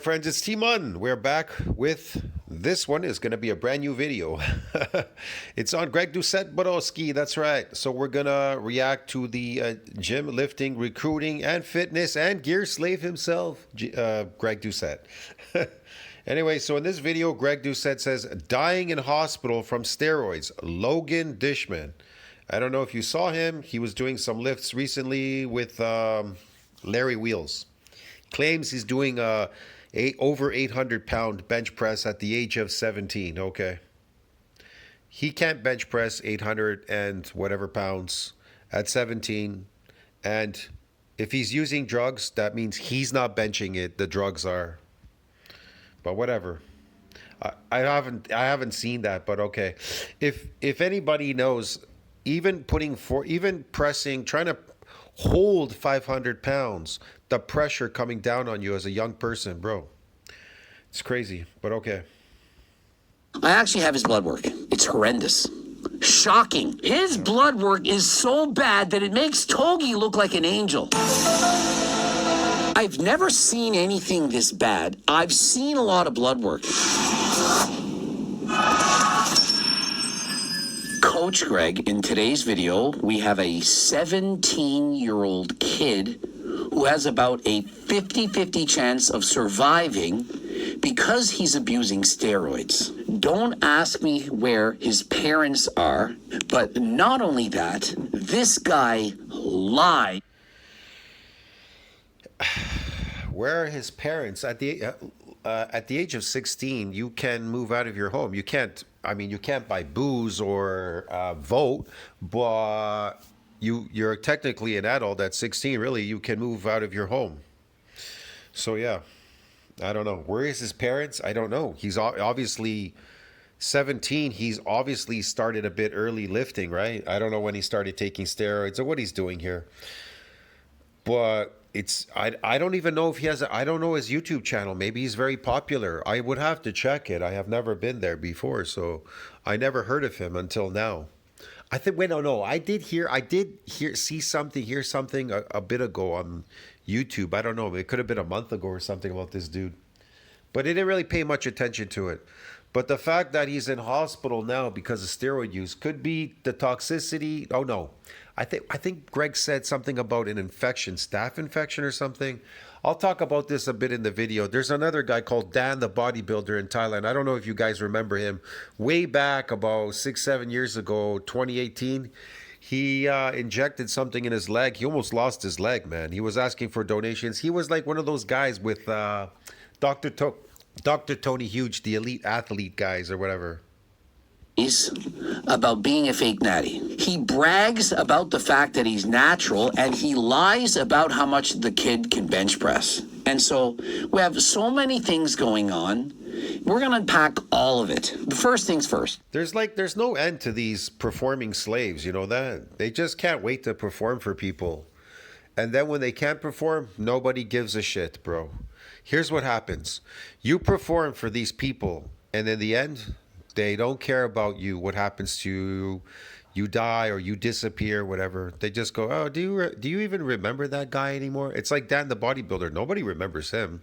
Friends, it's T-Mun. We're back with this one is going to be a brand new video. It's on Greg Doucette Borowski. That's right. So we're going to react to the gym, lifting, recruiting, and fitness and gear slave himself, Greg Doucette. Anyway, so in this video, Greg Doucette says, dying in hospital from steroids, Logan Dishman. I don't know if you saw him. He was doing some lifts recently with Larry Wheels. Claims he's doing over 800-pound bench press at the age of 17. Okay. He can't bench press 800 and whatever pounds at 17. And if he's using drugs, that means he's not benching it. The drugs are. But whatever. I haven't seen that, but okay. If anybody knows, even pressing, trying to hold 500 pounds, the pressure coming down on you as a young person, bro. It's crazy, but okay. I actually have his blood work. It's horrendous. Shocking. His blood work is so bad that it makes Togi look like an angel. I've never seen anything this bad. I've seen a lot of blood work. Coach Greg, in today's video, we have a 17-year-old kid who has about a 50-50 chance of surviving because he's abusing steroids. Don't ask me where his parents are, but not only that, this guy lied. Where are his parents? At the age of 16, you can move out of your home. You can't buy booze or vote, but you're technically an adult at 16. Really, you can move out of your home. So yeah, I don't know. Where is his parents? I don't know. He's obviously 17. He's obviously started a bit early lifting, right? I don't know when he started taking steroids or what he's doing here. But I don't even know if he has I don't know his YouTube channel. Maybe he's very popular. I would have to check it. I have never been there before, so I never heard of him until now. I think no. I did hear hear something a bit ago on YouTube. I don't know. It could have been a month ago or something about this dude. But I didn't really pay much attention to it. But the fact that he's in hospital now because of steroid use could be the toxicity. Oh no. I think Greg said something about an infection, staph infection or something. I'll talk about this a bit in the video. There's another guy called Dan, the bodybuilder in Thailand. I don't know if you guys remember him. Way back about 6-7 years ago, 2018, he injected something in his leg. He almost lost his leg, man. He was asking for donations. He was like one of those guys with Dr. Tony Huge, the elite athlete guys or whatever. About being a fake natty. He brags about the fact that he's natural, and he lies about how much the kid can bench press. And so we have so many things going on. We're going to unpack all of it. The first things first. There's no end to these performing slaves, you know that? They just can't wait to perform for people. And then when they can't perform, nobody gives a shit, bro. Here's what happens. You perform for these people, and in the end, they don't care about you, what happens to you. You die or you disappear, whatever. They just go, oh, do you even remember that guy anymore? It's like Dan the bodybuilder. Nobody remembers him.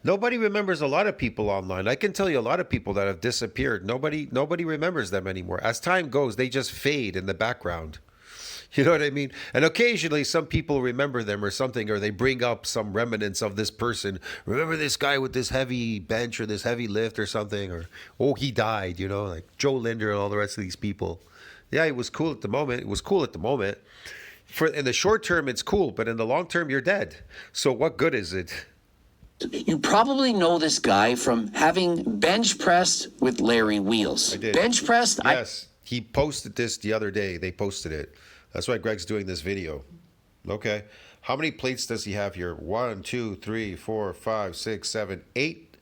Nobody remembers a lot of people online. I can tell you a lot of people that have disappeared. Nobody remembers them anymore. As time goes, they just fade in the background. You know what I mean? And occasionally some people remember them or something, or they bring up some remnants of this person. Remember this guy with this heavy bench or this heavy lift or something? Or, oh, he died, you know, like Joe Linder and all the rest of these people. Yeah, it was cool at the moment. It was cool at the moment. In the short term, it's cool, but in the long term, you're dead. So what good is it? You probably know this guy from having bench pressed with Larry Wheels. I did. Bench pressed? Yes, he posted this the other day. They posted it. That's why Greg's doing this video. Okay. How many plates does he have here? 1, 2, 3, 4, 5, 6, 7, 8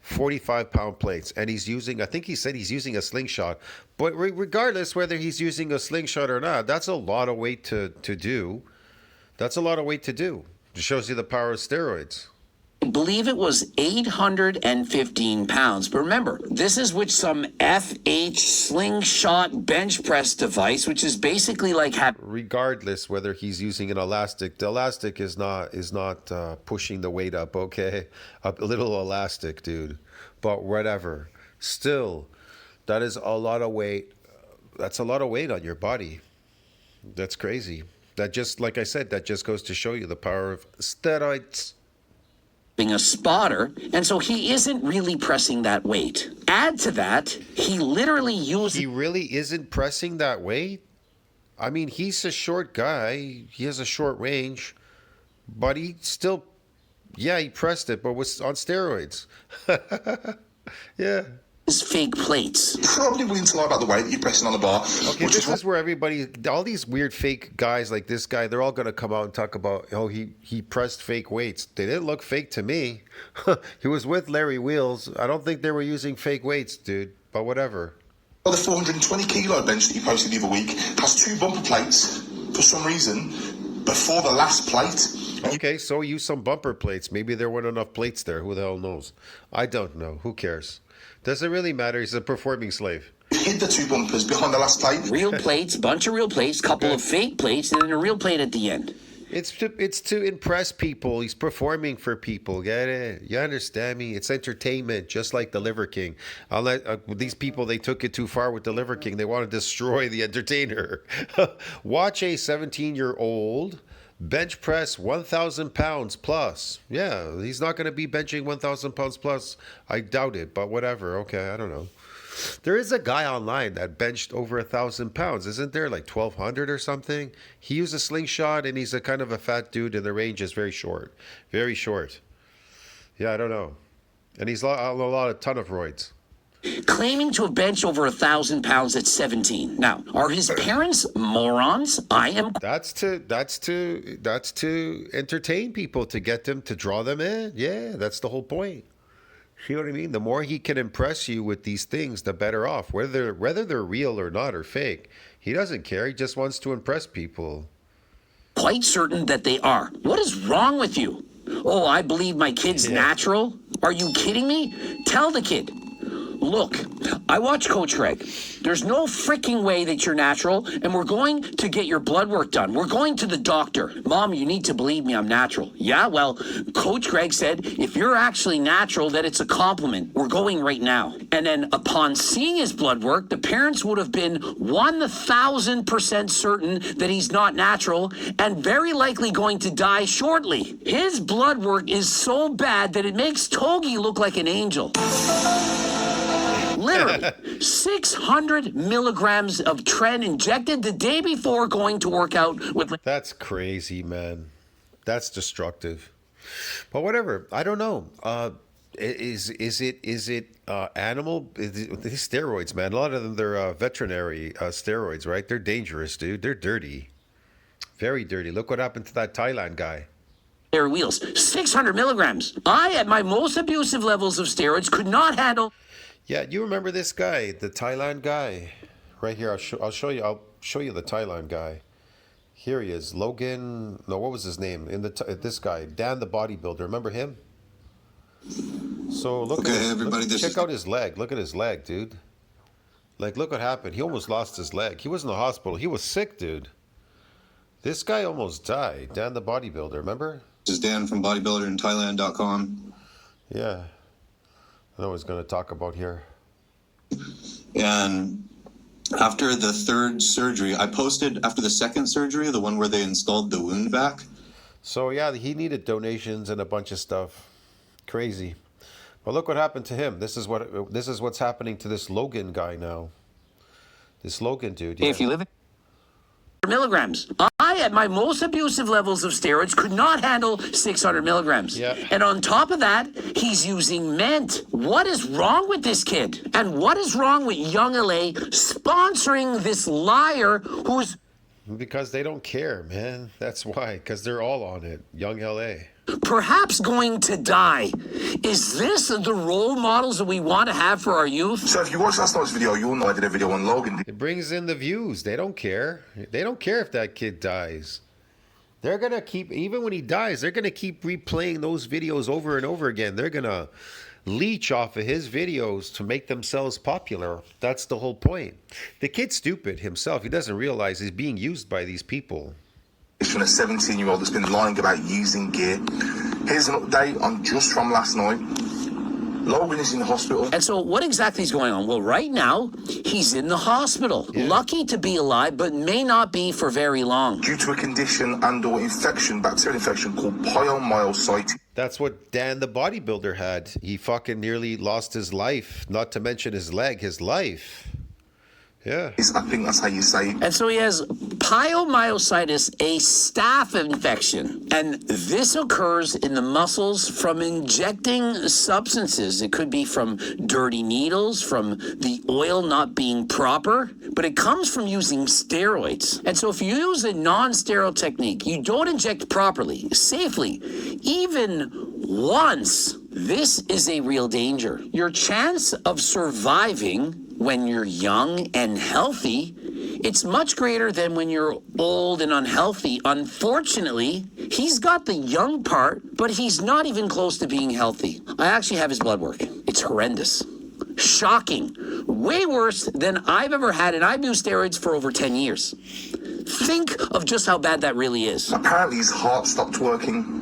45-pound plates. And he's using, I think he said he's using a slingshot. But regardless whether he's using a slingshot or not, that's a lot of weight to do. That's a lot of weight to do. It shows you the power of steroids. I believe it was 815 pounds. But remember, this is with some FH slingshot bench press device, which is basically like Regardless whether he's using an elastic, the elastic is not pushing the weight up. Okay, a little elastic, dude. But whatever. Still, that is a lot of weight. That's a lot of weight on your body. That's crazy. That just, like I said, that just goes to show you the power of steroids. being a spotter, and so he isn't really pressing that weight. Add to that, he literally uses... He really isn't pressing that weight? I mean, he's a short guy. He has a short range. But he still... Yeah, he pressed it, but was on steroids. Yeah. fake plates. Probably willing to lie about the weight that you're pressing on the bar. Okay, this is where everybody, all these weird fake guys like this guy, they're all going to come out and talk about, oh, he pressed fake weights. They didn't look fake to me. He was with Larry Wheels. I don't think they were using fake weights, dude, but whatever. The 420 kilo bench that you posted the other week has 2 bumper plates for some reason before the last plate. Okay, so use some bumper plates. Maybe there weren't enough plates there. Who the hell knows? I don't know. Who cares? Doesn't really matter. He's a performing slave. Hid the 2 bumpers behind the last plate. Real plates, bunch of real plates, couple of fake plates, and then a real plate at the end. It's to impress people. He's performing for people. Get it? You understand me? It's entertainment, just like the Liver King. These people, they took it too far with the Liver King. They want to destroy the entertainer. Watch a 17-year-old bench press 1,000 pounds plus. Yeah, he's not going to be benching 1,000 pounds plus. I doubt it, but whatever. Okay, I don't know. There is a guy online that benched over 1,000 pounds, isn't there? Like 1,200 or something. He used a slingshot, and he's a kind of a fat dude, and the range is very short, very short. Yeah, I don't know. And he's on a ton of roids. Claiming to have benched over 1,000 pounds at 17. Now, are his parents morons? I am. That's to entertain people, to get them, to draw them in. Yeah, that's the whole point. See what I mean? The more he can impress you with these things, the better off. Whether they're real or not or fake, he doesn't care. He just wants to impress people. Quite certain that they are. What is wrong with you? Oh, I believe my kid's natural? Are you kidding me? Tell the kid. Look, I watch Coach Greg. There's no freaking way that you're natural, and we're going to get your blood work done. We're going to the doctor. Mom, you need to believe me, I'm natural. Yeah, well, Coach Greg said, if you're actually natural, that it's a compliment. We're going right now. And then upon seeing his blood work, the parents would have been 1,000% certain that he's not natural and very likely going to die shortly. His blood work is so bad that it makes Togi look like an angel. Literally, 600 milligrams of tren injected the day before going to work out with... That's crazy, man. That's destructive. But whatever. I don't know. Is it animal? These steroids, man. A lot of them, they're veterinary steroids, right? They're dangerous, dude. They're dirty. Very dirty. Look what happened to that Thailand guy. Their wheels. 600 milligrams. I, at my most abusive levels of steroids, could not handle... Yeah, you remember this guy, the Thailand guy, right here. I'll show you. I'll show you the Thailand guy. Here he is, Logan. No, what was his name? This guy, Dan the bodybuilder. Remember him? So look at everybody. Check out his leg. Look at his leg, dude. Like, look what happened. He almost lost his leg. He was in the hospital. He was sick, dude. This guy almost died. Dan the bodybuilder. Remember? This is Dan from bodybuilderinthailand.com. Yeah. I know what he's going to talk about here. And after the 3rd surgery, I posted after the 2nd surgery, the one where they installed the wound vac. So yeah, he needed donations and a bunch of stuff. Crazy. But look what happened to him. This is what's happening to this Logan guy now. This Logan dude. Yeah. If you live in... milligrams. I, at my most abusive levels of steroids, could not handle 600 milligrams. Yeah. And on top of that, he's using Ment. What is wrong with this kid? And what is wrong with Young LA sponsoring this liar who's... Because they don't care, man. That's why. Because they're all on it. Young LA. perhaps going to die. Is this the role models that we want to have for our youth? So if you watched last night's video, you'll know I did a video on Logan. It brings in the views. They don't care. They don't care if that kid dies. They're gonna keep, even when he dies, they're gonna keep replaying those videos over and over again. They're gonna leech off of his videos to make themselves popular. That's the whole point. The kid's stupid himself. He doesn't realize he's being used by these people. From a 17-year-old that's been lying about using gear. Here's an update on just from last night. Logan is in the hospital. And so what exactly is going on? Well, right now, he's in the hospital. Yeah. Lucky to be alive, but may not be for very long. Due to a condition and or infection, bacterial infection called pyomyositis. That's what Dan the bodybuilder had. He fucking nearly lost his life, not to mention his leg, his life. Yeah. I think that's how you say it. And so he has pyomyositis, a staph infection. And this occurs in the muscles from injecting substances. It could be from dirty needles, from the oil not being proper, but it comes from using steroids. And so if you use a non-steroid technique, you don't inject properly, safely, even once, this is a real danger. Your chance of surviving when you're young and healthy, it's much greater than when you're old and unhealthy. Unfortunately, he's got the young part, but he's not even close to being healthy. I actually have his blood work. It's horrendous. Shocking. Way worse than I've ever had, and I've used steroids for over 10 years. Think of just how bad that really is. Apparently his heart stopped working.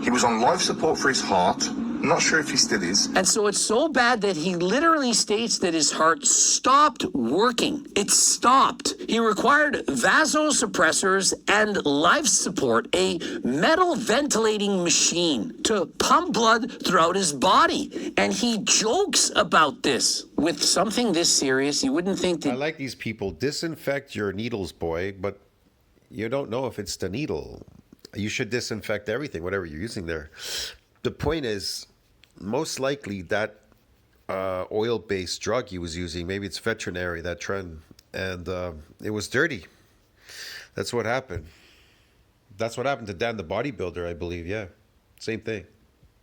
He was on life support for his heart. I'm not sure if he still is. And so it's so bad that he literally states that his heart stopped working. It stopped. He required vasopressors and life support, a metal ventilating machine to pump blood throughout his body. And he jokes about this. With something this serious, you wouldn't think I that... like these people. Disinfect your needles, boy, but you don't know if it's the needle. You should disinfect everything, whatever you're using there. The point is, most likely that oil-based drug he was using, maybe it's veterinary, that trend, and it was dirty. That's what happened. That's what happened to Dan the bodybuilder, I believe. Yeah, same thing.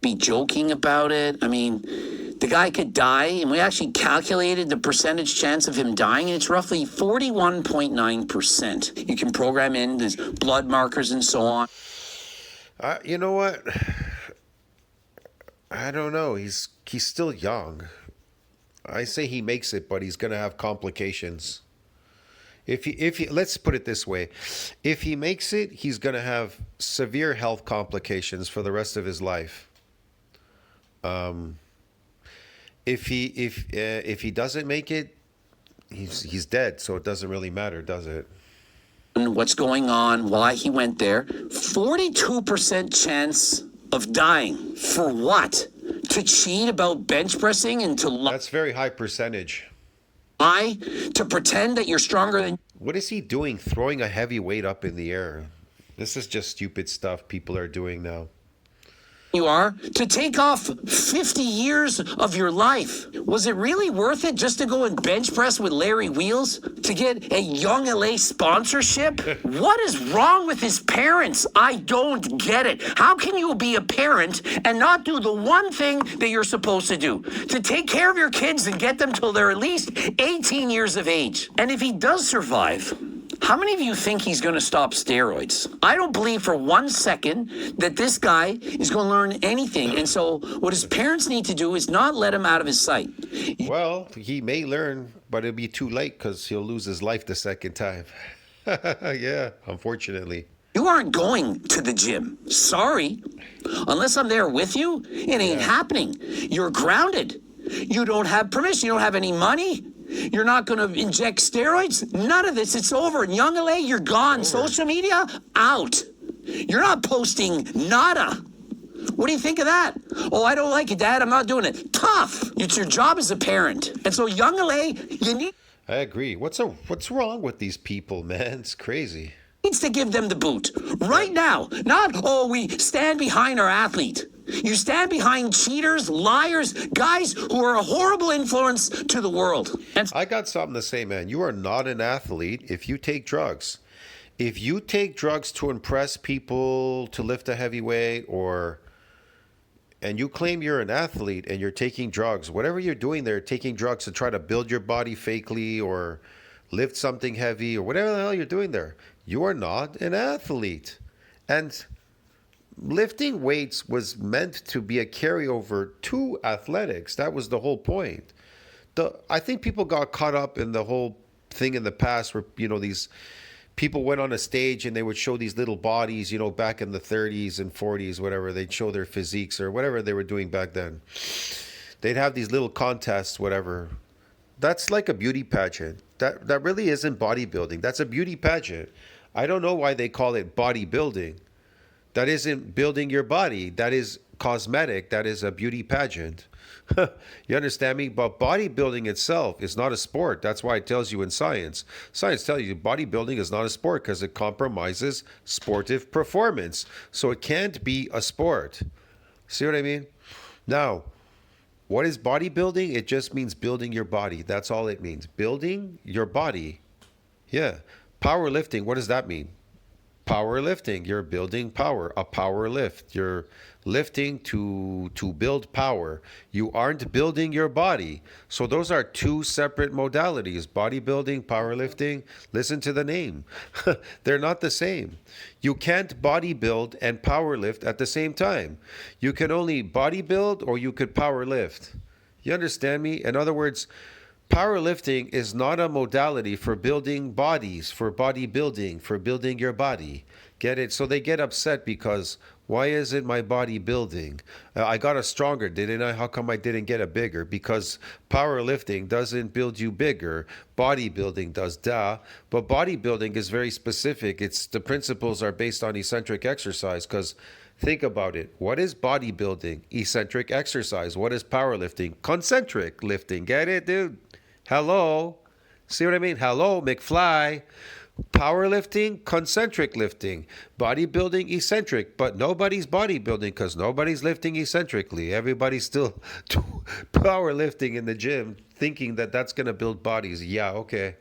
be joking about it. I mean, the guy could die, and we actually calculated the percentage chance of him dying, and it's roughly 41.9%. You can program in his blood markers and so on. You know what? I don't know. He's still young. I say he makes it, but he's going to have complications. If he let's put it this way, if he makes it, he's going to have severe health complications for the rest of his life. If he doesn't make it, he's dead. So it doesn't really matter, does it? What's going on, why he went there. 42% chance of dying. For what? To cheat about bench pressing and to lie? That's very high percentage. To pretend that you're stronger than What is he doing, throwing a heavy weight up in the air? This is just stupid stuff people are doing now. you are? To take off 50 years of your life. Was it really worth it just to go and bench press with Larry Wheels? To get a Young LA sponsorship? What is wrong with his parents? I don't get it. How can you be a parent and not do the one thing that you're supposed to do? To take care of your kids and get them till they're at least 18 years of age. And if he does survive, how many of you think he's going to stop steroids? I don't believe for 1 second that this guy is going to learn anything. And so what his parents need to do is not let him out of his sight. Well, he may learn, but it'll be too late because he'll lose his life the second time. Yeah, unfortunately. You aren't going to the gym. Sorry. Unless I'm there with you, it ain't happening. You're grounded. You don't have permission. You don't have any money. You're not going to inject steroids? None of this. It's over. In Young LA, you're gone. Social media, out. You're not posting nada. What do you think of that? Oh, I don't like it, Dad. I'm not doing it. Tough. It's your job as a parent. And so Young LA, you need... I agree. What's wrong with these people, man? It's crazy. needs to give them the boot right now. Not, oh, we stand behind our athlete. You stand behind cheaters, liars, guys who are a horrible influence to the world. And I got something to say, man. You are not an athlete if you take drugs. If you take drugs to impress people, to lift a heavy weight, and you claim you're an athlete and you're taking drugs, whatever you're doing there, taking drugs to try to build your body fakely or lift something heavy or whatever the hell you're doing there, you are not an athlete. And lifting weights was meant to be a carryover to athletics. That was the whole point. I think people got caught up in the whole thing in the past where, these people went on a stage and they would show these little bodies, back in the 30s and 40s, whatever. They'd show their physiques or whatever they were doing back then. They'd have these little contests, whatever. That's like a beauty pageant. That really isn't bodybuilding. That's a beauty pageant. I don't know why they call it bodybuilding. That isn't building your body. That is cosmetic. That is a beauty pageant. You understand me? But bodybuilding itself is not a sport. That's why it tells you in science. Science tells you bodybuilding is not a sport because it compromises sportive performance. So it can't be a sport. See what I mean? Now, what is bodybuilding? It just means building your body. That's all it means. Building your body. Yeah. Powerlifting, what does that mean? Powerlifting, you're building power, a power lift. You're lifting to build power. You aren't building your body. So those are two separate modalities, bodybuilding, powerlifting. Listen to the name. They're not the same. You can't bodybuild and powerlift at the same time. You can only bodybuild or you could powerlift. You understand me? In other words, powerlifting is not a modality for building bodies, for bodybuilding, for building your body. Get it? So they get upset because why isn't my body building? I got a stronger, didn't I? How come I didn't get a bigger? Because powerlifting doesn't build you bigger. Bodybuilding does, duh. But bodybuilding is very specific. The principles are based on eccentric exercise because think about it. What is bodybuilding? Eccentric exercise. What is powerlifting? Concentric lifting. Get it, dude? Hello. See what I mean? Hello, McFly. Powerlifting, concentric lifting. Bodybuilding, eccentric. But nobody's bodybuilding because nobody's lifting eccentrically. Everybody's still powerlifting in the gym thinking that that's going to build bodies. Yeah, okay.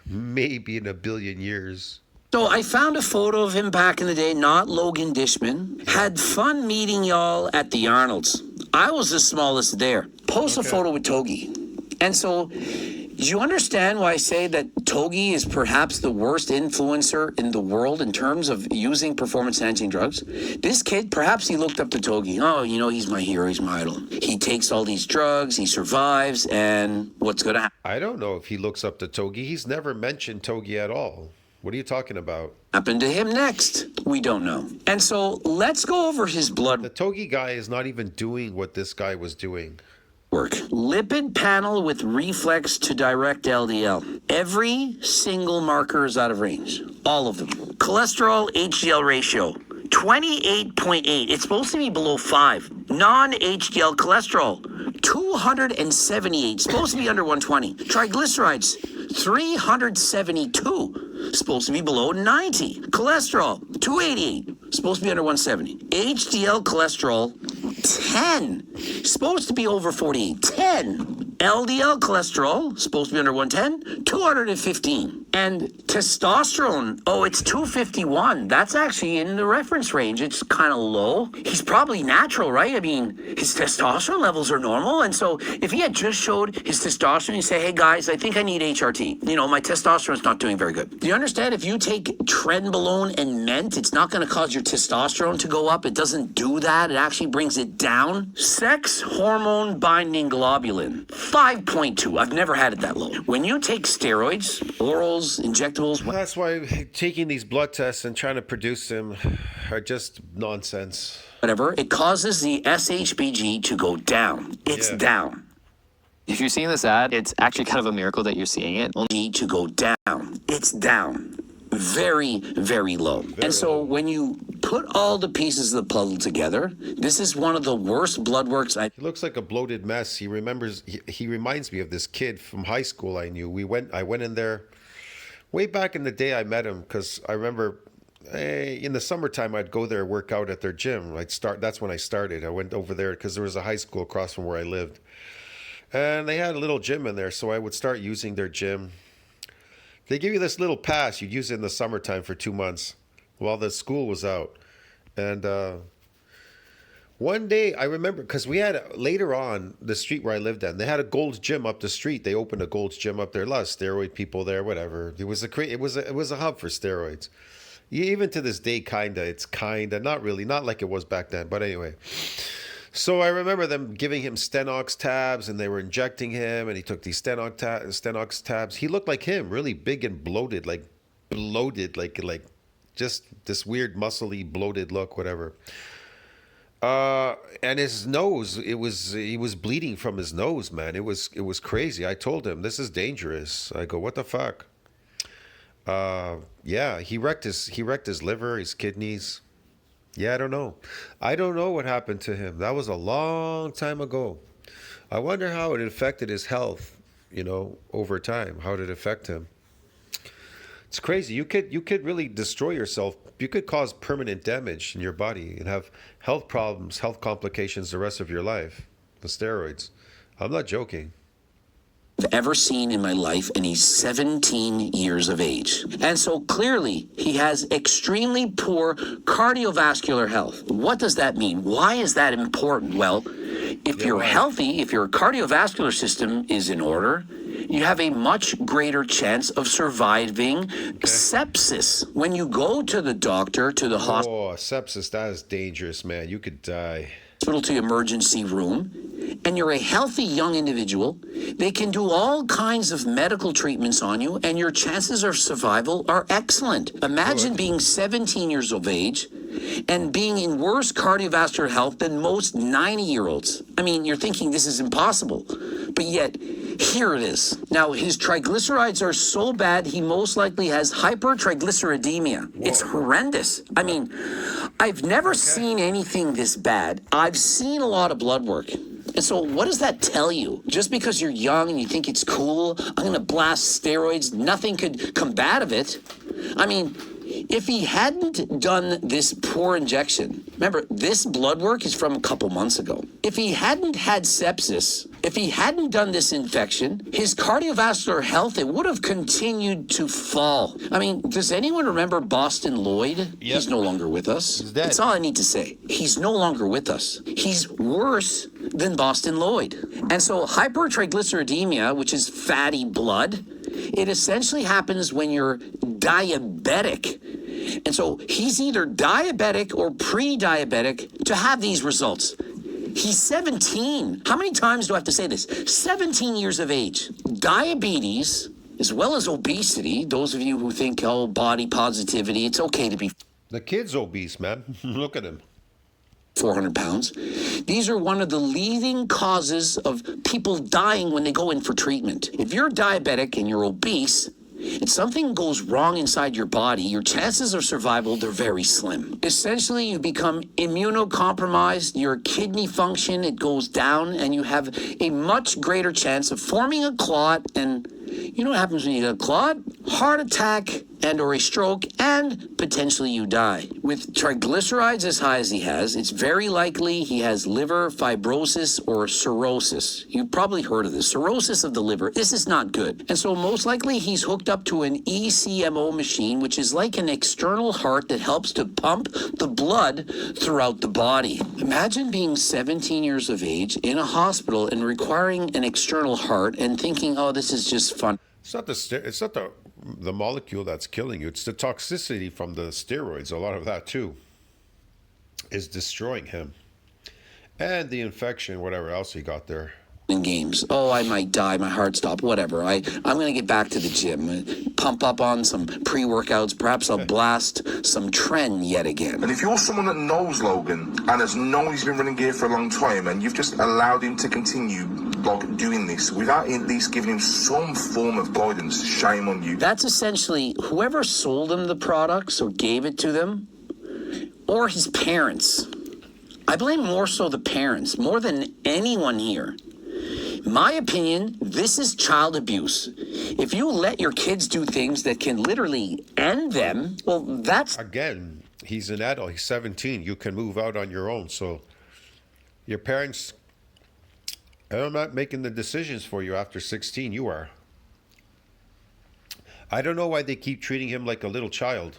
Maybe in a billion years. So I found a photo of him back in the day, not Logan Dishman. Had fun meeting y'all at the Arnold's. I was the smallest there. Post a photo with Togi. And so, do you understand why I say that Togi is perhaps the worst influencer in the world in terms of using performance-enhancing drugs? This kid, perhaps he looked up to Togi. Oh, he's my hero, he's my idol. He takes all these drugs, he survives, and what's going to happen? I don't know if he looks up to Togi. He's never mentioned Togi at all. What are you talking about? Happen to him next? We don't know. And so, let's go over his blood The Togi guy is not even doing what this guy was doing. work. Lipid panel with reflex to direct LDL. Every single marker is out of range. All of them. Cholesterol HDL ratio. 28.8. It's supposed to be below 5. Non-HDL cholesterol. 278. Supposed to be under 120. Triglycerides. 372. Supposed to be below 90. Cholesterol. 288. Supposed to be under 170. HDL cholesterol. 10. Supposed to be over 48. 10. LDL cholesterol, supposed to be under 110, 215. And testosterone, it's 251. That's actually in the reference range. It's kind of low. He's probably natural, right? I mean, his testosterone levels are normal. And so if he had just showed his testosterone, you say, hey guys, I think I need HRT. My testosterone's not doing very good. Do you understand? If you take Trenbolone and Ment, it's not going to cause your testosterone to go up. It doesn't do that. It actually brings it down. Sex hormone binding globulin. 5.2. I've never had it that low. When you take steroids, orals, injectables. That's why taking these blood tests and trying to produce them are just nonsense. Whatever, it causes the SHBG to go down. It's down. If you're seeing this ad, it's actually kind of a miracle that you're seeing it. Only to go down. It's down. Very, very low. And so when you put all the pieces of the puzzle together, this is one of the worst blood works He looks like a bloated mess. He reminds me of this kid from high school I knew. I went in there way back in the day. I met him because I remember in the summertime I'd go there, work out at their gym. That's when I started. I went over there because there was a high school across from where I lived. And they had a little gym in there, so I would start using their gym. They give you this little pass. You'd use it in the summertime for 2 months while the school was out. And one day I remember, because we had later on the street where I lived in, they had a Gold's Gym up the street. They opened a Gold's Gym up there. A lot of steroid people there, whatever. It was a hub for steroids. Yeah, even to this day, it's kinda, not really, not like it was back then. But anyway, so I remember them giving him Stenox tabs, and they were injecting him, and he took these Stenox tabs. He looked like him, really big and bloated, like just this weird muscly bloated look, whatever. And his nose, he was bleeding from his nose, man. It was crazy. I told him, this is dangerous. I go, what the fuck? Yeah, he wrecked his liver, his kidneys. Yeah, I don't know what happened to him. That was a long time ago. I wonder how it affected his health, over time. How did it affect him? It's crazy. You could really destroy yourself. You could cause permanent damage in your body and have health problems, health complications the rest of your life. The steroids. I'm not joking. I've ever seen in my life, and he's 17 years of age. And so clearly he has extremely poor cardiovascular health. What does that mean? Why is that important? Well, if you're healthy, if your cardiovascular system is in order, you have a much greater chance of surviving sepsis. When you go to the doctor, to the hospital, sepsis, that is dangerous, man. You could die. To the emergency room, and you're a healthy young individual, they can do all kinds of medical treatments on you, and your chances of survival are excellent. Imagine being 17 years of age and being in worse cardiovascular health than most 90-year-olds. I mean, you're thinking this is impossible, but yet here it is. Now, his triglycerides are so bad, he most likely has hypertriglyceridemia. It's horrendous. I mean, I've never seen anything this bad. I've seen a lot of blood work. And so what does that tell you? Just because you're young and you think it's cool, I'm going to blast steroids, nothing could come bad of it. I mean, if he hadn't done this poor injection, remember, this blood work is from a couple months ago. If he hadn't had sepsis, if he hadn't done this infection, his cardiovascular health, it would have continued to fall. I mean, does anyone remember Boston Lloyd? Yep. He's no longer with us. He's dead. That's all I need to say. He's no longer with us. He's worse than Boston Lloyd. And so hypertriglyceridemia, which is fatty blood, it essentially happens when you're diabetic. And so he's either diabetic or pre-diabetic to have these results. He's 17. How many times do I have to say this? 17 years of age. Diabetes, as well as obesity. Those of you who think, body positivity, it's okay to be... The kid's obese, man. Look at him. 400 pounds. These are one of the leading causes of people dying when they go in for treatment. If you're diabetic and you're obese, and something goes wrong inside your body, your chances of survival, they're very slim. Essentially, you become immunocompromised, your kidney function, it goes down, and you have a much greater chance of forming a clot. And you know what happens when you get a clot? Heart attack and or a stroke, and potentially you die. With triglycerides as high as he has, it's very likely he has liver fibrosis or cirrhosis. You've probably heard of this. Cirrhosis of the liver. This is not good. And so most likely he's hooked up to an ECMO machine, which is like an external heart that helps to pump the blood throughout the body. Imagine being 17 years of age in a hospital and requiring an external heart and thinking, this is just fun. It's not the molecule that's killing you. It's the toxicity from the steroids. A lot of that too is destroying him, and the infection, whatever else he got there. In games, I might die, my heart stopped, whatever. I'm going to get back to the gym, pump up on some pre-workouts. Perhaps I'll blast some trend yet again. And if you're someone that knows Logan and has known he's been running gear for a long time, and you've just allowed him to continue doing this without at least giving him some form of guidance, shame on you. That's essentially whoever sold him the products or gave it to them, or his parents. I blame more so the parents, more than anyone here. My opinion, this is child abuse. If you let your kids do things that can literally end them, well, that's... Again, he's an adult. He's 17. You can move out on your own. So your parents are not making the decisions for you after 16. You are. I don't know why they keep treating him like a little child.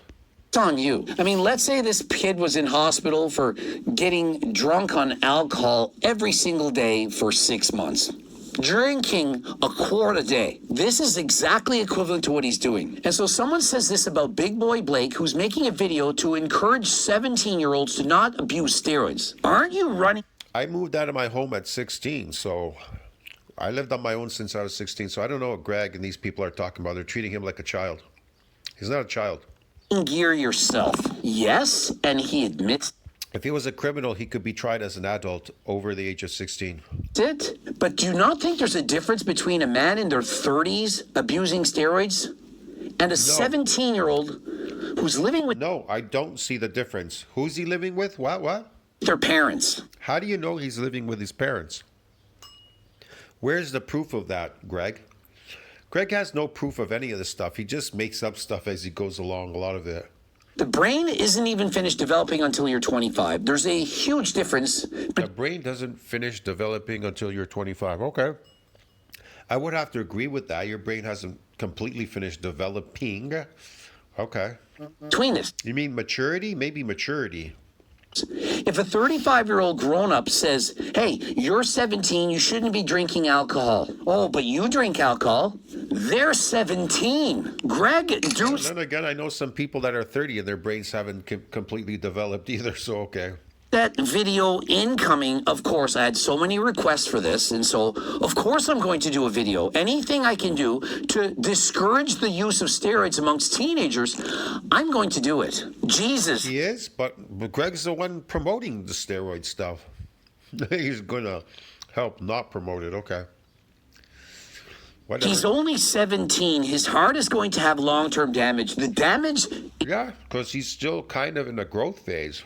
It's on you. I mean, let's say this kid was in hospital for getting drunk on alcohol every single day for 6 months. drinking a quart a day. This is exactly equivalent to what he's doing. And so someone says this about Big Boy Blake, who's making a video to encourage 17-year-olds to not abuse steroids. Aren't you running? I moved out of my home at 16, so I lived on my own since I was 16. So I don't know what Greg and these people are talking about. They're treating him like a child. He's not a child. Gear yourself. Yes, and he admits If he was a criminal, he could be tried as an adult over the age of 16. it. But do you not think there's a difference between a man in their 30s abusing steroids and a 17-year-old who's living with No, I don't see the difference. Who's he living with? What? their parents? How do you know he's living with his parents? Where's the proof of that, Greg? Greg has no proof of any of this stuff. He just makes up stuff as he goes along, a lot of it. The brain isn't even finished developing until you're 25. There's a huge difference. The brain doesn't finish developing until you're 25. Okay. I would have to agree with that. Your brain hasn't completely finished developing. Okay. Between this. You mean maturity? Maybe maturity. If a 35-year-old grown-up says, hey, you're 17, you shouldn't be drinking alcohol. Oh, but you drink alcohol. They're 17. Greg, And then again, I know some people that are 30 and their brains haven't completely developed either, so okay. that video incoming. Of course, I had so many requests for this, and so of course I'm going to do a video. Anything I can do to discourage the use of steroids amongst teenagers, I'm going to do it. Jesus. He is, but Greg's the one promoting the steroid stuff. He's gonna help not promote it. Okay. Whatever. He's only 17. His heart is going to have long-term damage. The damage... Yeah, because he's still kind of in the growth phase.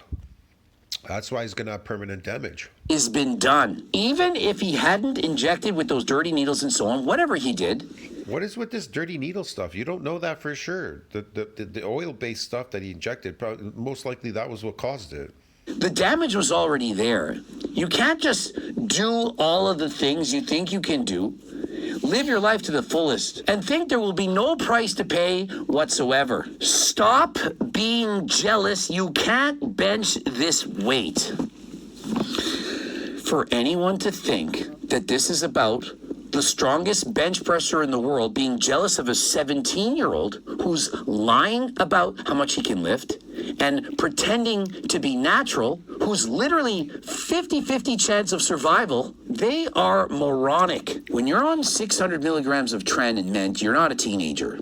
That's why he's going to have permanent damage. has been done. Even if he hadn't injected with those dirty needles and so on, whatever he did. What is with this dirty needle stuff? You don't know that for sure. The oil-based stuff that he injected, probably, most likely that was what caused it. The damage was already there. You can't just do all of the things you think you can do, live your life to the fullest, and think there will be no price to pay whatsoever. Stop being jealous. You can't bench this weight. For anyone to think that this is about the strongest bench presser in the world being jealous of a 17-year-old who's lying about how much he can lift and pretending to be natural, who's literally 50-50 chance of survival, they are moronic. When you're on 600 milligrams of tren and ment, you're not a teenager.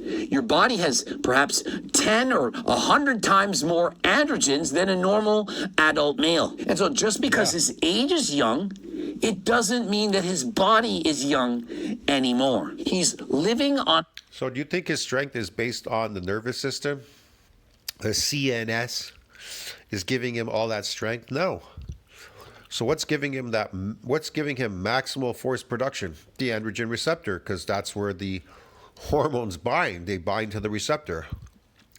Your body has perhaps 10 or 100 times more androgens than a normal adult male. And so just because his age is young, it doesn't mean that his body is young anymore. He's living on... So do you think his strength is based on the nervous system? The CNS is giving him all that strength? No. So what's giving him that? What's giving him maximal force production? The androgen receptor, because that's where the hormones bind. They bind to the receptor,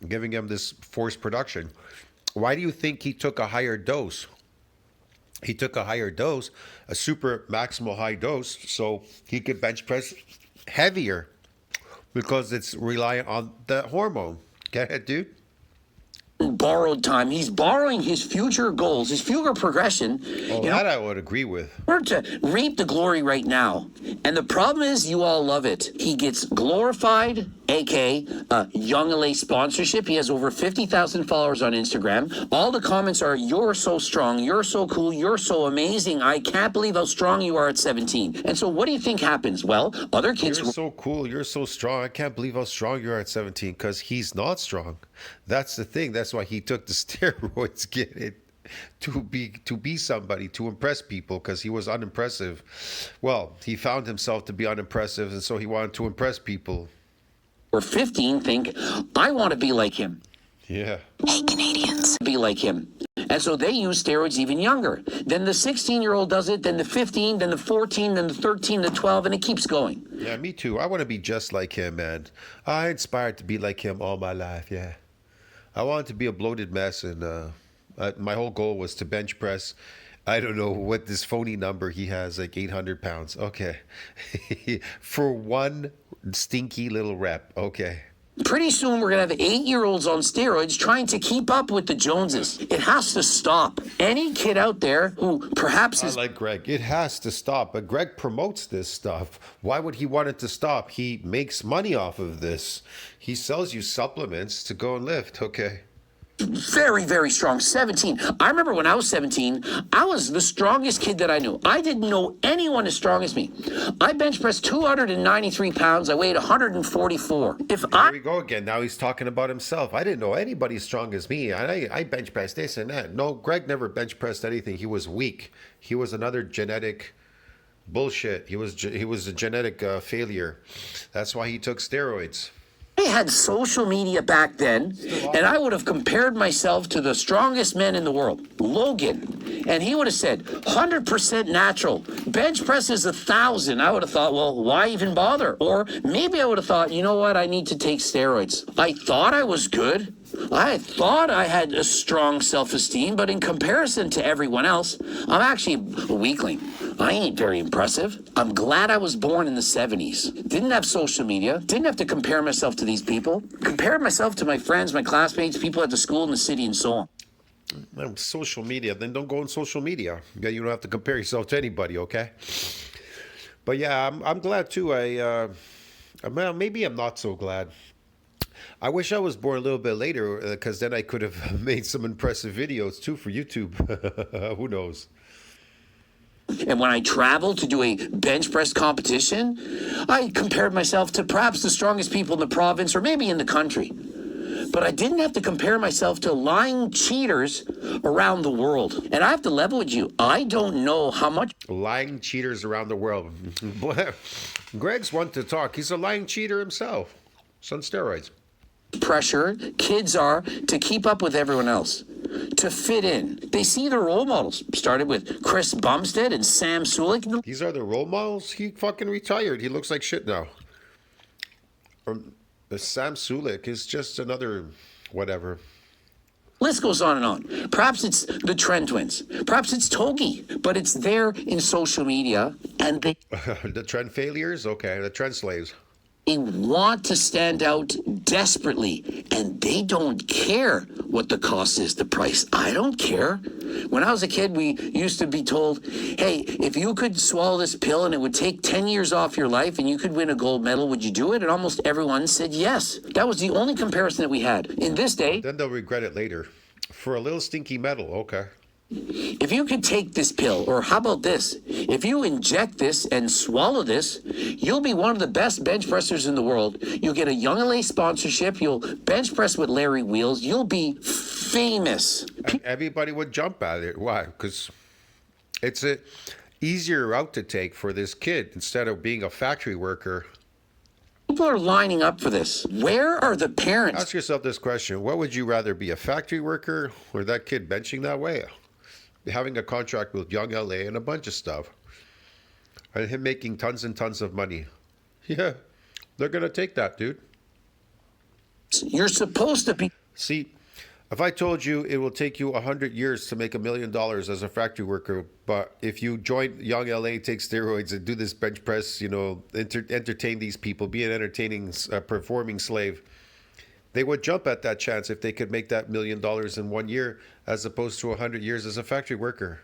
giving him this force production. Why do you think he took a higher dose? He took a higher dose, a super maximal high dose, so he could bench press heavier because it's reliant on the hormone. Get it, dude? Borrowed time. He's borrowing his future goals, his future progression. Oh, that I would agree with. We're to reap the glory right now. And the problem is you all love it. He gets glorified, aka Young LA sponsorship. He has over 50,000 followers on Instagram. All the comments are, you're so strong, you're so cool, you're so amazing. I can't believe how strong you are at 17. And so what do you think happens? Well, other kids... You're so cool, you're so strong. I can't believe how strong you are at 17, because he's not strong. That's the thing. That's why he took the steroids, get it, to be somebody, to impress people, because he was unimpressive. Well, he found himself to be unimpressive, and so he wanted to impress people. Or 15 think, I want to be like him. Yeah. Hey, Canadians. Be like him. And so they use steroids even younger. Then the 16-year-old does it, then the 15, then the 14, then the 13, the 12, and it keeps going. Yeah, me too. I want to be just like him, man. I inspired to be like him all my life, yeah. I wanted to be a bloated mess, and my whole goal was to bench press. I don't know what this phony number he has, like 800 pounds. Okay. For one stinky little rep. Okay. Pretty soon we're going to have 8-year-olds on steroids trying to keep up with the Joneses. It has to stop. Any kid out there who perhaps is... I like Greg. It has to stop. But Greg promotes this stuff. Why would he want it to stop? He makes money off of this. He sells you supplements to go and lift. Okay. very, very strong. 17. I remember when I was 17, I was the strongest kid that I knew. I didn't know anyone as strong as me. I bench pressed 293 pounds. I weighed 144. Here we go again. Now he's talking about himself. I didn't know anybody as strong as me. I bench pressed this and that. No, Greg never bench pressed anything. He was weak. He was another genetic bullshit. He was a genetic failure. That's why he took steroids. I had social media back then, and I would have compared myself to the strongest men in the world, Logan, and he would have said 100% natural. Bench press is 1,000. I would have thought, well, why even bother? Or maybe I would have thought, you know what? I need to take steroids. I thought I was good. I thought I had a strong self-esteem, but in comparison to everyone else, I'm actually a weakling. I ain't very impressive. I'm glad I was born in the 70s. Didn't have social media. Didn't have to compare myself to these people. Compared myself to my friends, my classmates, people at the school, in the city, and so on. Well, social media, then don't go on social media. Yeah, you don't have to compare yourself to anybody, okay? But yeah, I'm glad too. Well, maybe I'm not so glad. I wish I was born a little bit later, because then I could have made some impressive videos too for YouTube. Who knows? And when I traveled to do a bench press competition, I compared myself to perhaps the strongest people in the province or maybe in the country. But I didn't have to compare myself to lying cheaters around the world. And I have to level with you. I don't know how much... Lying cheaters around the world. Greg's one to talk. He's a lying cheater himself. He's on steroids. Pressure kids are to keep up with everyone else, to fit in. They see their role models. Started with Chris Bumstead and Sam Sulik. These are the role models? He fucking retired. He looks like shit now. Sam Sulik is just another whatever. List goes on and on. Perhaps it's the Trend Twins. Perhaps it's Togi. But it's there in social media, and they... The trend failures? Okay, the trend slaves. They want to stand out desperately, and they don't care what the cost is, the price. I don't care. When I was a kid, we used to be told, hey, if you could swallow this pill and it would take 10 years off your life and you could win a gold medal, would you do it? And almost everyone said yes. That was the only comparison that we had. In this day... Then they'll regret it later. For a little stinky medal, okay. If you could take this pill, or how about this? If you inject this and swallow this, you'll be one of the best bench pressers in the world. You'll get a Young LA sponsorship. You'll bench press with Larry Wheels. You'll be famous. And everybody would jump at it. Why? Because it's a easier route to take for this kid instead of being a factory worker. People are lining up for this. Where are the parents? Ask yourself this question. What would you rather be, a factory worker or that kid benching that way? Having a contract with Young LA and a bunch of stuff. And him making tons and tons of money. Yeah, they're going to take that, dude. You're supposed to be... See, if I told you it will take you 100 years to make $1 million as a factory worker, but if you join Young LA, take steroids and do this bench press, you know, entertain these people, be an entertaining, performing slave, they would jump at that chance if they could make that $1 million in 1 year as opposed to 100 years as a factory worker.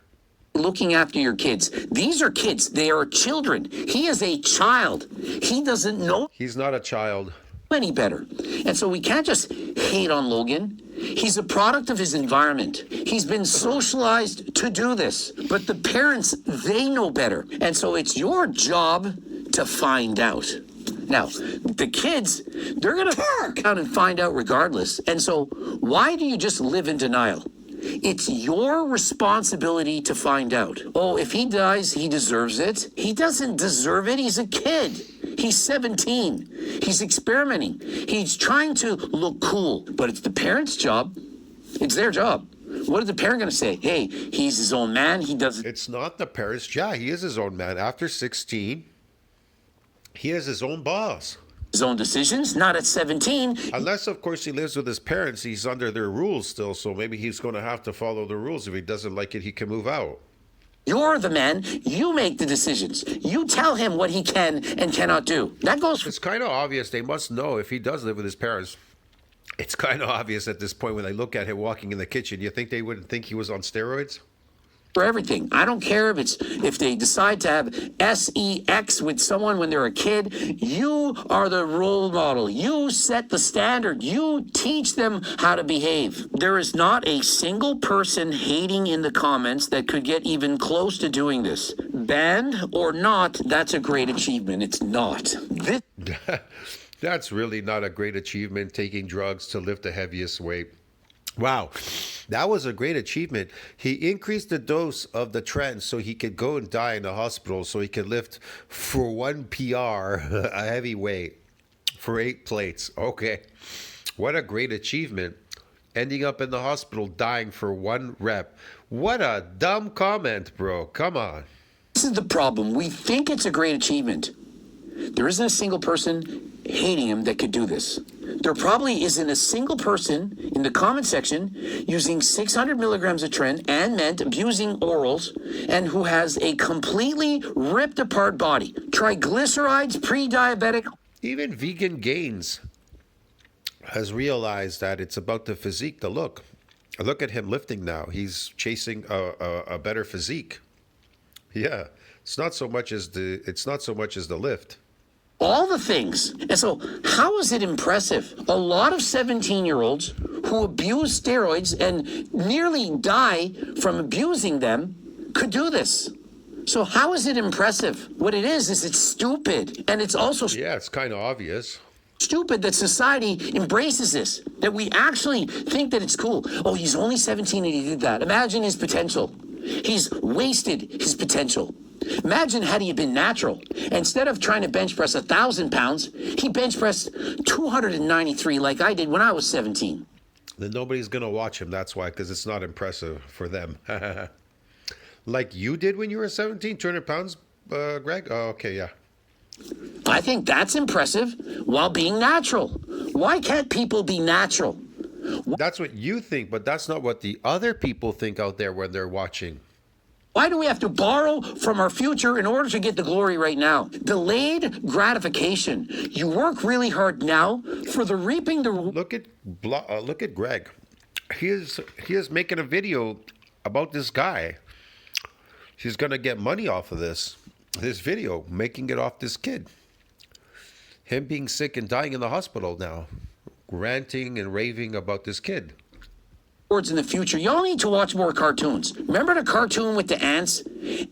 Looking after your kids. These are kids. They are children. He is a child. He doesn't know... He's not a child. ...any better. And so we can't just hate on Logan. He's a product of his environment. He's been socialized to do this. But the parents, they know better. And so it's your job to find out. Now, the kids, they're going to work out and find out regardless. And so why do you just live in denial? It's your responsibility to find out. Oh, if he dies, he deserves it. He doesn't deserve it. He's a kid. He's 17. He's experimenting. He's trying to look cool. But it's the parent's job. It's their job. What is the parent going to say? Hey, he's his own man. He doesn't... It's not the parent's job. He is his own man. After 16... he is his own boss. His own decisions, not at 17. Unless, of course, he lives with his parents. He's under their rules still, so maybe he's going to have to follow the rules. If he doesn't like it, he can move out. You're the man. You make the decisions. You tell him what he can and cannot do. That goes for It's kind of obvious. They must know if he does live with his parents. It's kind of obvious at this point when they look at him walking in the kitchen. You think they wouldn't think he was on steroids? everything. I don't care if they decide to have sex with someone when they're a kid. You are the role model. You set the standard. You teach them how to behave. There is not a single person hating in the comments that could get even close to doing this. Banned or not, that's a great achievement. It's not. That's really not a great achievement, taking drugs to lift the heaviest weight. Wow, that was a great achievement. He increased the dose of the trend so he could go and die in the hospital so he could lift for one PR a heavy weight for 8 plates. Okay, what a great achievement. Ending up in the hospital dying for 1 rep. What a dumb comment, bro. Come on. This is the problem. We think it's a great achievement. There isn't a single person hating him that could do this. There probably isn't a single person in the comment section using 600 milligrams of Tren and Ment, abusing orals, and who has a completely ripped apart body. Triglycerides, pre-diabetic. Even Vegan Gains has realized that it's about the physique, the look. Look at him lifting now. He's chasing a better physique. Yeah, it's not so much as the lift. All the things. And so how is it impressive? A lot of 17-year-olds who abuse steroids and nearly die from abusing them could do this. So how is it impressive? What it is it's stupid. And it's also Yeah, it's kind of obvious. stupid that society embraces this, that we actually think that it's cool. Oh, he's only 17 and he did that. Imagine his potential. He's wasted his potential. Imagine had he been natural. Instead of trying to bench press 1,000 pounds, he bench pressed 293 like I did when I was 17. Then nobody's going to watch him. That's why, because it's not impressive for them. Like you did when you were 17, 200 pounds, Greg? Oh, okay, yeah. I think that's impressive while being natural. Why can't people be natural? That's what you think, but that's not what the other people think out there when they're watching. Why do we have to borrow from our future in order to get the glory right now? Delayed gratification. You work really hard now for the reaping the... Look at Greg. He is making a video about this guy. He's going to get money off of this video, making it off this kid. Him being sick and dying in the hospital now, ranting and raving about this kid. In the future, you all need to watch more cartoons. Remember the cartoon with the ants?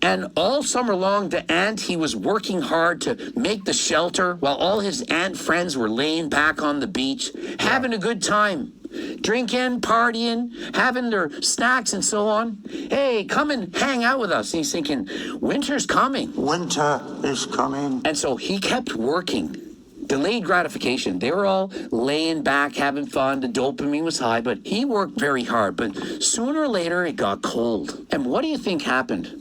And all summer long, the ant, he was working hard to make the shelter while all his ant friends were laying back on the beach, having a good time, drinking, partying, having their snacks and so on. Hey, come and hang out with us. And he's thinking, winter's coming. Winter is coming. And so he kept working. Delayed gratification. They were all laying back, having fun. The dopamine was high, but he worked very hard. But sooner or later, it got cold. And what do you think happened?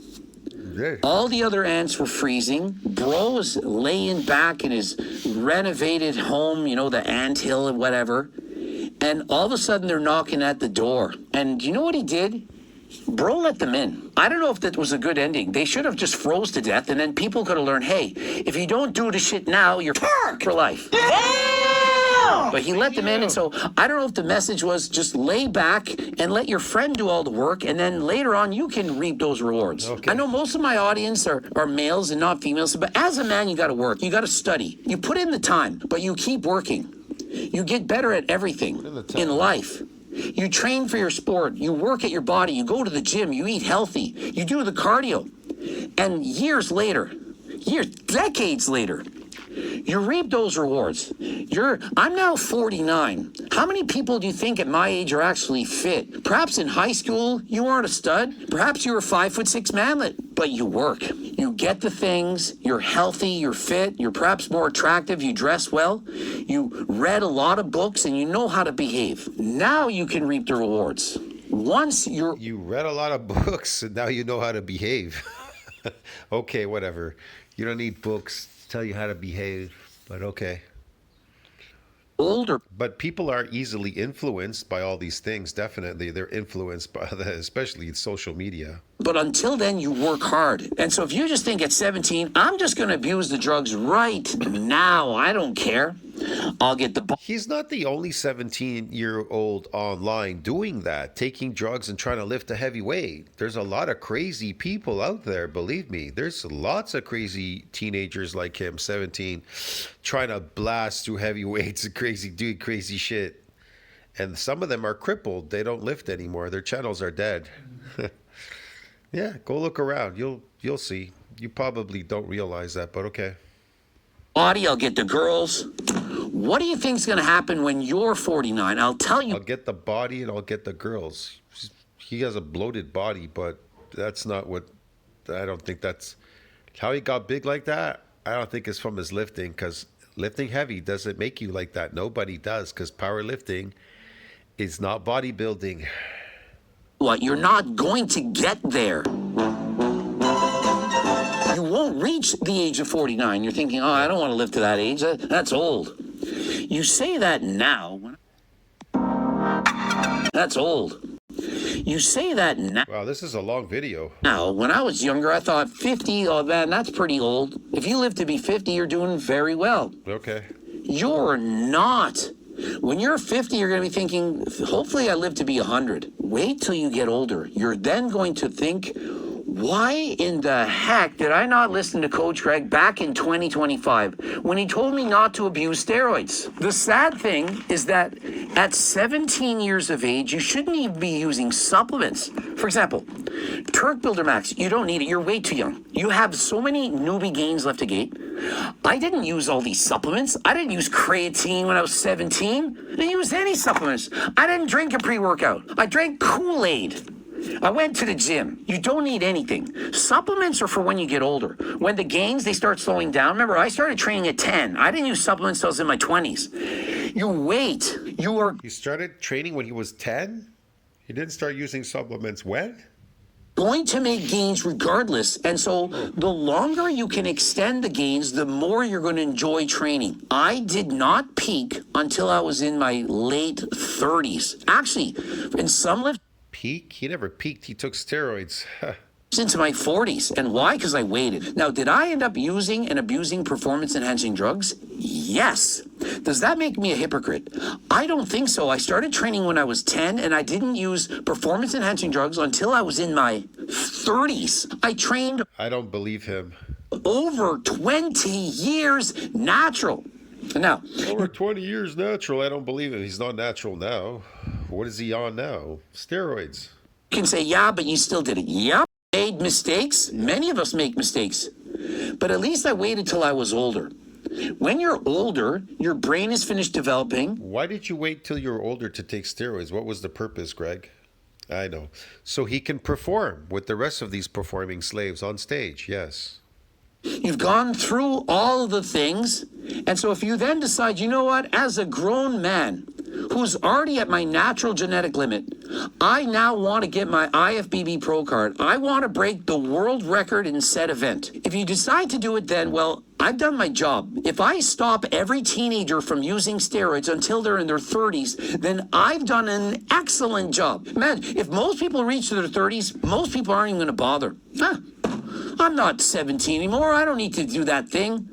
Yeah. All the other ants were freezing. Bro was laying back in his renovated home, you know, the anthill and whatever. And all of a sudden, they're knocking at the door. And you know what he did? Bro let them in. I don't know if that was a good ending. They should have just froze to death, and then people could have learned, hey, if you don't do the shit now, you're for life. Yeah! But he let them in, and so I don't know if the message was just lay back and let your friend do all the work, and then later on you can reap those rewards. Okay. I know most of my audience are males and not females, but as a man, you got to work. You got to study. You put in the time, but you keep working. You get better at everything in life. You train for your sport, you work at your body, you go to the gym, you eat healthy, you do the cardio. And decades later, you reap those rewards. I'm now 49. How many people do you think at my age are actually fit? Perhaps in high school, you weren't a stud. Perhaps you were a 5'6" manlet, but you work. You get the things, you're healthy, you're fit, you're perhaps more attractive, you dress well, you read a lot of books, and you know how to behave. Now you can reap the rewards. You read a lot of books, and now you know how to behave. Okay, whatever. You don't need books to tell you how to behave, but okay. older. But people are easily influenced by all these things. Definitely, they're influenced by that, especially social media. But until then, you work hard. And so if you just think at 17, I'm just going to abuse the drugs right now, I don't care. I'll get the... He's not the only 17-year-old online doing that, taking drugs and trying to lift a heavy weight. There's a lot of crazy people out there, believe me. There's lots of crazy teenagers like him, 17, trying to blast through heavy weights and doing crazy shit. And some of them are crippled. They don't lift anymore. Their channels are dead. Yeah, go look around. You'll see. You probably don't realize that, but okay. body, I'll get the girls. What do you think's going to happen when you're 49? I'll tell you. I'll get the body and I'll get the girls. He has a bloated body, but that's not what... I don't think that's how he got big like that. I don't think it's from his lifting, because lifting heavy doesn't make you like that. Nobody does, because powerlifting is not bodybuilding. What? You're not going to get there. You won't reach the age of 49. You're thinking, oh, I don't want to live to that age. That's old. You say that now. That's old. You say that now. Wow, this is a long video. Now, when I was younger, I thought 50, oh man, that's pretty old. If you live to be 50, you're doing very well. Okay. You're not. When you're 50, you're going to be thinking, hopefully I live to be 100. Wait till you get older. You're then going to think, why in the heck did I not listen to Coach Greg back in 2025 when he told me not to abuse steroids? The sad thing is that at 17 years of age, you shouldn't even be using supplements. For example, Turk Builder Max, you don't need it. You're way too young. You have so many newbie gains left to gain. I didn't use all these supplements. I didn't use creatine when I was 17. I didn't use any supplements. I didn't drink a pre-workout. I drank Kool-Aid. I went to the gym. You don't need anything. Supplements are for when you get older. When the gains, they start slowing down. Remember, I started training at 10. I didn't use supplements till I was in my 20s. You wait. You are He started training when he was 10? He didn't start using supplements when? going to make gains regardless. And so the longer you can extend the gains, the more you're going to enjoy training. I did not peak until I was in my late 30s. Actually, in some lifts, Peak? He never peaked. He took steroids. into my 40s. And why? Because I waited. Now, did I end up using and abusing performance-enhancing drugs? Yes. Does that make me a hypocrite? I don't think so. I started training when I was 10, and I didn't use performance-enhancing drugs until I was in my 30s. I trained I don't believe him. over 20 years natural. Now, Over 20 years natural. I don't believe him. He's not natural now. What is he on now? Steroids. you can say, yeah, but you still did it. Yep. Made mistakes. Many of us make mistakes. But at least I waited till I was older. When you're older, your brain is finished developing. Why did you wait till you were older to take steroids? What was the purpose, Greg? I know. So he can perform with the rest of these performing slaves on stage. Yes. You've gone through all of the things. And so if you then decide, you know what, as a grown man who's already at my natural genetic limit, I now want to get my IFBB Pro card. I want to break the world record in said event. If you decide to do it then, well, I've done my job. If I stop every teenager from using steroids until they're in their 30s, then I've done an excellent job. Man, if most people reach their 30s, most people aren't even going to bother. I'm not 17 anymore. I don't need to do that thing.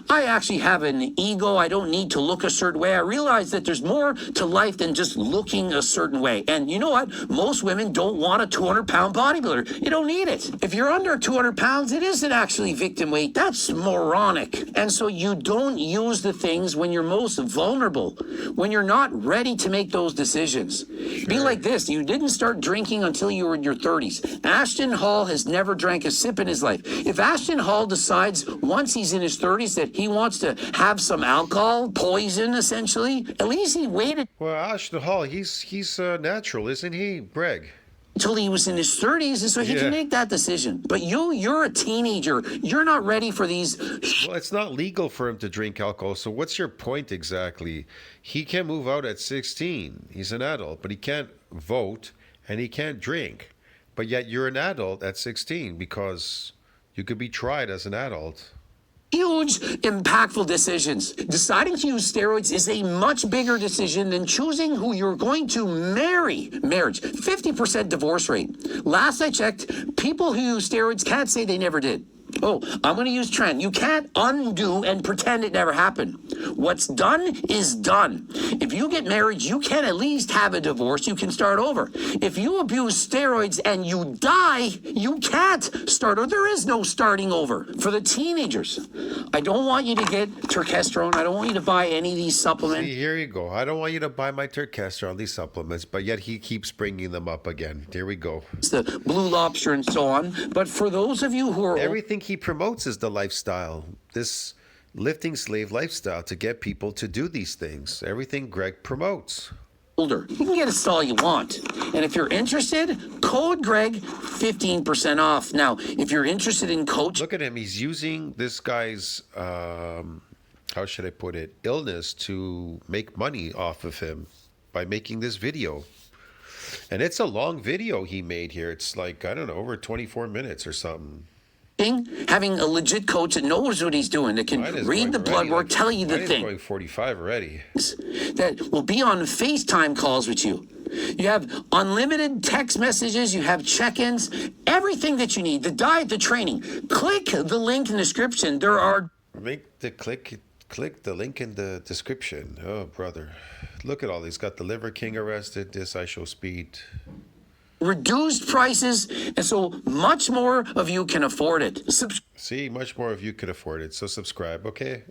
I actually have an ego. I don't need to look a certain way. I realize that there's more to life than just looking a certain way. And you know what? Most women don't want a 200-pound bodybuilder. You don't need it. If you're under 200 pounds, it isn't actually victim weight. That's moronic. And so you don't use the things when you're most vulnerable, when you're not ready to make those decisions. Be like this. You didn't start drinking until you were in your 30s. Ashton Hall has never drank a sip in his life. If Ashton Hall decides once he's in his 30s that he wants to have some alcohol, poison essentially, at least he waited Well, Ashton Hall, he's natural, isn't he, Greg? until he was in his 30s, and so he Yeah. can make that decision. But you're a teenager. You're not ready for these. Well, it's not legal for him to drink alcohol, so what's your point exactly? He can move out at 16. He's an adult, but he can't vote and he can't drink. But yet you're an adult at 16 because you could be tried as an adult. huge, impactful decisions. Deciding to use steroids is a much bigger decision than choosing who you're going to marry. Marriage, 50% divorce rate. Last I checked, people who use steroids can't say they never did. Oh, I'm going to use trend. You can't undo and pretend it never happened. What's done is done. If you get married, you can at least have a divorce. You can start over. If you abuse steroids and you die, you can't start over. There is no starting over. For the teenagers, I don't want you to get turkesterone. I don't want you to buy any of these supplements. See, here you go. I don't want you to buy my turkesterone, these supplements, but yet he keeps bringing them up again. Here we go. The Blue Lobster and so on. But for those of you who are Everything he promotes is the lifestyle, this lifting slave lifestyle to get people to do these things. Everything Greg promotes. older, you can get it all you want. And if you're interested, code Greg 15% off. Now, if you're interested in coaching, Look at him. He's using this guy's, how should I put it, illness to make money off of him by making this video. And it's a long video he made here. It's like, I don't know, over 24 minutes or something. having a legit coach that knows what he's doing, that can Mine is read the going blood already, work, like, tell you the mine is thing. going 45 already. That will be on FaceTime calls with you. You have unlimited text messages, you have check-ins, everything that you need, the diet, the training. Click the link in the description. There are Click the link in the description. Oh, brother. Look at all these. Got the Liver King arrested, this I Show Speed. reduced prices, and so much more of you can afford it. See, much more of you could afford it. So subscribe, okay?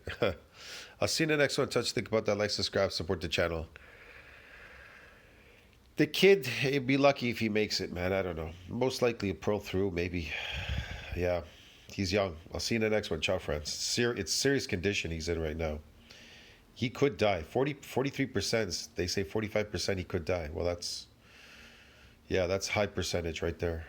I'll see you in the next one. Touch, think about that. Like, subscribe, support the channel. The kid, he'd be lucky if he makes it, man. I don't know. Most likely a pull through, maybe. Yeah, he's young. I'll see you in the next one. Ciao, friends. It's serious condition he's in right now. He could die. 43%. They say 45% he could die. Well, that's high percentage right there.